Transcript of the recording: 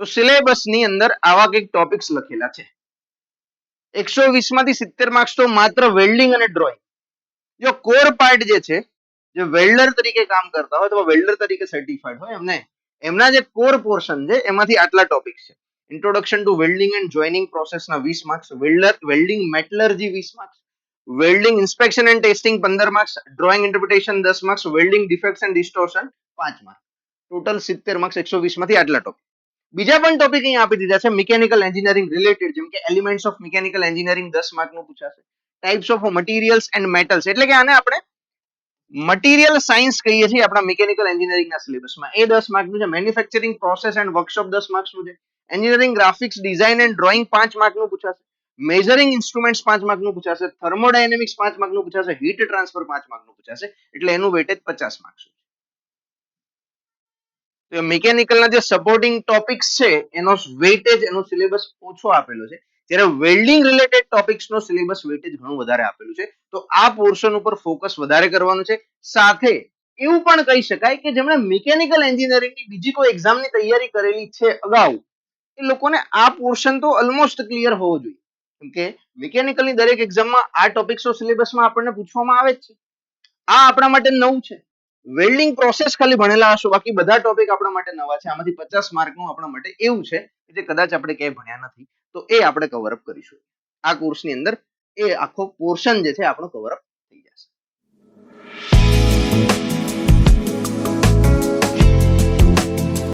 તો સિલેબસની અંદર આવા કંઈક ટોપિક્સ લખેલા છે. 120 માંથી 70 માર્ક્સ તો માત્ર વેલ્ડિંગ અને ડ્રોઈંગ. જો કોર પાર્ટ જે છે, જે વેલ્ડર તરીકે કામ કરતા હોય અથવા વેલ્ડર તરીકે સર્ટિફાઈડ હોય એમના જે કોર પોર્શન છે એમાંથી આટલા ટોપિક છે. Introduction to welding and joining પ્રોસેસના 20 marks, welding metallurgy 20 marks, welding inspection and testing 15 marks, drawing interpretation 10 marks, welding defects and distortion 5 marks. Total 70 marks 120 માંથી આટલા ટોપિક. બીજા પણ ટોપિક અહીં આપી દીધા છે મિકેનિકલ એન્જિનિયરિંગ રિલેટેડ, જેમ કે એલિમેન્ટ્સ ઓફ મિકેનિકલ એન્જિનિયરિંગ 10 માર્કનું પૂછાશે. Types of materials and metals, એટલે કે આને આપણે મટીરિયલ સાયન્સ કહીએ છીએ આપણા મિકેનિકલ એન્જિનિયરિંગના સિલેબસમાં, એ 10 માર્કનું છે. મેન્યુફેક્ચરિંગ પ્રોસેસ એન્ડ વર્કશોપ 10 માર્ક્સનું છે. Engineering graphics design and drawing 5 માર્કનું પૂછાશે. મેઝરિંગ ઇન્સ્ટ્રુમેન્ટ્સ 5 માર્કનું પૂછાશે. થર્મોડાયનેમિક્સ 5 માર્કનું પૂછાશે. હીટ ટ્રાન્સફર 5 માર્કનું પૂછાશે. એટલે એનું વેટેજ 50 માર્ક્સ. તો મિકેનિકલના જે સપોર્ટિંગ ટોપિક્સ છે એનો વેટેજ, એનો સિલેબસ ઓછો આપેલો છે, જ્યારે વેલ્ડિંગ રિલેટેડ ટોપિક્સનો સિલેબસ વેટેજ ઘણું વધારે આપેલું છે. તો આ પોર્શન ઉપર ફોકસ વધારે કરવાનું છે. સાથે એવું પણ કહી શકાય કે જેમણે મિકેનિકલ એન્જિનિયરિંગની બીજી કોઈ એક્ઝામની તૈયારી કરેલી છે અગાઉ, એ લોકોને આ પોર્શન તો ઓલમોસ્ટ ક્લિયર હોવો જોઈએ, કેમ કે મિકેનિકલની દરેક એક્ઝામમાં આ ટોપિક્સો સિલેબસમાં આપણને પૂછવામાં આવે જ છે. આ આપણા માટે નવું છે. વેલ્ડિંગ પ્રોસેસ ખાલી ભણેલા હશો, બાકી બધા ટોપિક આપણા માટે નવા છે. આમાંથી 50 માર્કનું આપણા માટે એવું છે કે જે કદાચ આપણે ક્યાંય ભણ્યા નથી, તો એ આપણે કવરઅપ કરીશું. આ કોર્સની અંદર એ આખો પોર્શન જે છે આપણો કવરઅપ થઈ જશે.